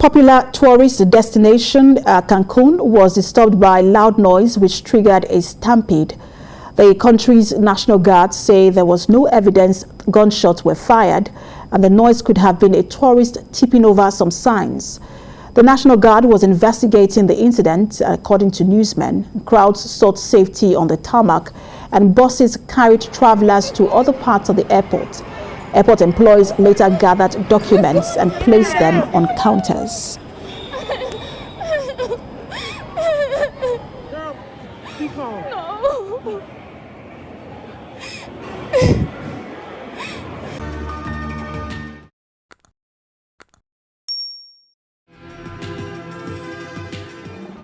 Popular tourist destination Cancun was disturbed by loud noise which triggered a stampede. The country's National Guard say there was no evidence gunshots were fired and the noise could have been a tourist tipping over some signs. The National Guard was investigating the incident, according to newsmen. Crowds sought safety on the tarmac and buses carried travelers to other parts of the airport. Airport employees later gathered documents and placed them on counters. No.